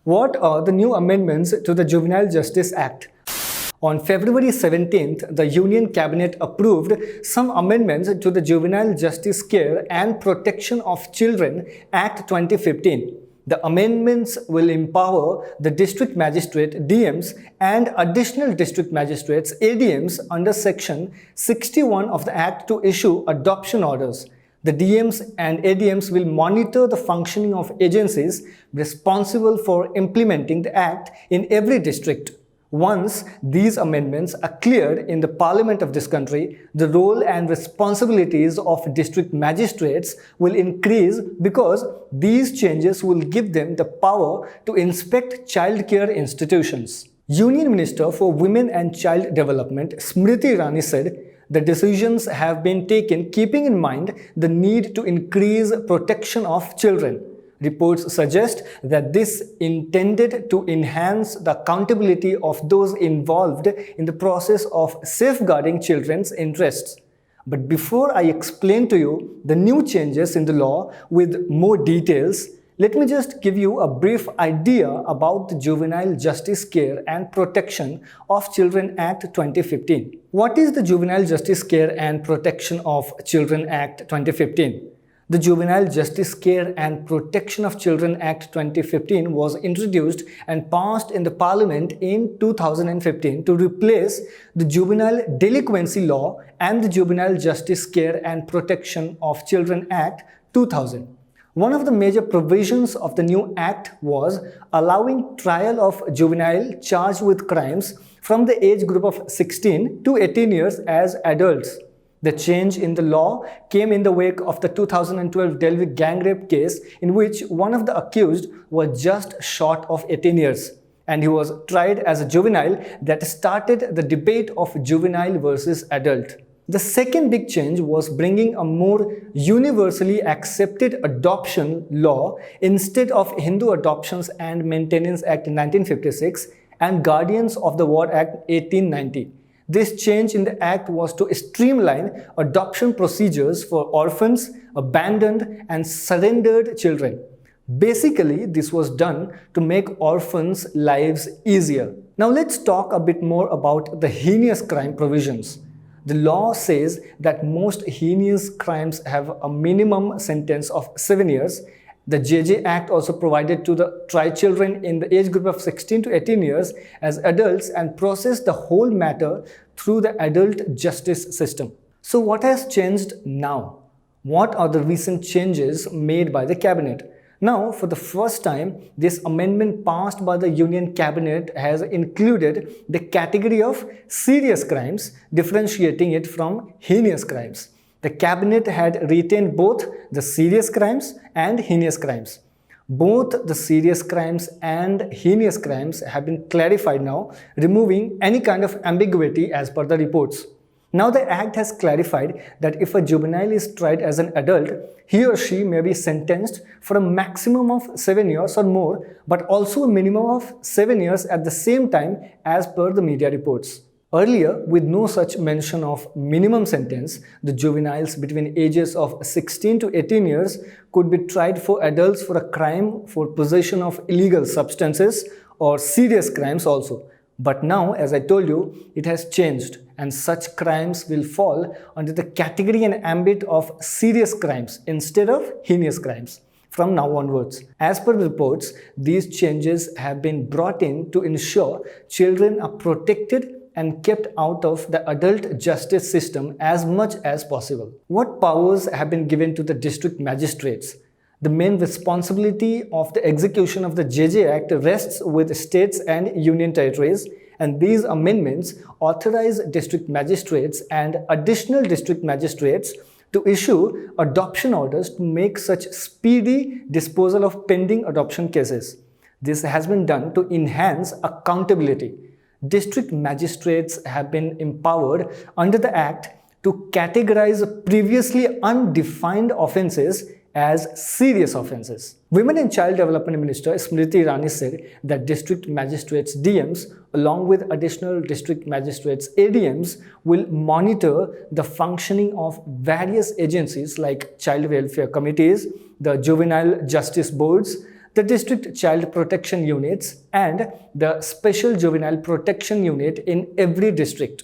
What are the new amendments to the Juvenile Justice Act? On February 17th, the Union Cabinet approved some amendments to the Juvenile Justice Care and Protection of Children Act 2015. The amendments will empower the District Magistrate DMs and additional District Magistrates ADMs under Section 61 of the Act to issue adoption orders. The DMs and ADMs will monitor the functioning of agencies responsible for implementing the Act in every district. Once these amendments are cleared in the Parliament of this country, the role and responsibilities of district magistrates will increase because these changes will give them the power to inspect childcare institutions. Union Minister for Women and Child Development Smriti Irani said, the decisions have been taken keeping in mind the need to increase protection of children. Reports suggest that this intended to enhance the accountability of those involved in the process of safeguarding children's interests. But before I explain to you the new changes in the law with more details, let me just give you a brief idea about the Juvenile Justice Care and Protection of Children Act 2015. What is the Juvenile Justice Care and Protection of Children Act 2015? The Juvenile Justice Care and Protection of Children Act 2015 was introduced and passed in the Parliament in 2015 to replace the Juvenile Delinquency Law and the Juvenile Justice Care and Protection of Children Act 2000. One of the major provisions of the new act was allowing trial of juvenile charged with crimes from the age group of 16 to 18 years as adults. The change in the law came in the wake of the 2012 Delhi gang rape case in which one of the accused was just short of 18 years and he was tried as a juvenile that started the debate of juvenile versus adult. The second big change was bringing a more universally accepted adoption law instead of Hindu Adoptions and Maintenance Act 1956 and Guardians of the Ward Act 1890. This change in the Act was to streamline adoption procedures for orphans, abandoned and surrendered children. Basically, this was done to make orphans' lives easier. Now let's talk a bit more about the heinous crime provisions. The law says that most heinous crimes have a minimum sentence of 7 years. The JJ Act also provided to try children in the age group of 16 to 18 years as adults and process the whole matter through the adult justice system. So what has changed now? What are the recent changes made by the Cabinet? Now, for the first time, this amendment passed by the Union Cabinet has included the category of serious crimes, differentiating it from heinous crimes. The Cabinet had retained both the serious crimes and heinous crimes. Both the serious crimes and heinous crimes have been clarified now, removing any kind of ambiguity as per the reports. Now the Act has clarified that if a juvenile is tried as an adult, he or she may be sentenced for a maximum of 7 years or more, but also a minimum of 7 years at the same time as per the media reports. Earlier, with no such mention of minimum sentence, the juveniles between ages of 16 to 18 years could be tried for adults for a crime for possession of illegal substances or serious crimes also. But now, as I told you, it has changed and such crimes will fall under the category and ambit of serious crimes instead of heinous crimes from now onwards. As per reports, these changes have been brought in to ensure children are protected and kept out of the adult justice system as much as possible. What powers have been given to the district magistrates? The main responsibility of the execution of the JJ Act rests with states and union territories, and these amendments authorize district magistrates and additional district magistrates to issue adoption orders to make such speedy disposal of pending adoption cases. This has been done to enhance accountability. District magistrates have been empowered under the Act to categorize previously undefined offences as serious offences. Women and Child Development Minister Smriti Irani said that district magistrates DMs along with additional district magistrates ADMs will monitor the functioning of various agencies like child welfare committees, the juvenile justice boards, the District Child Protection Units, and the Special Juvenile Protection Unit in every district.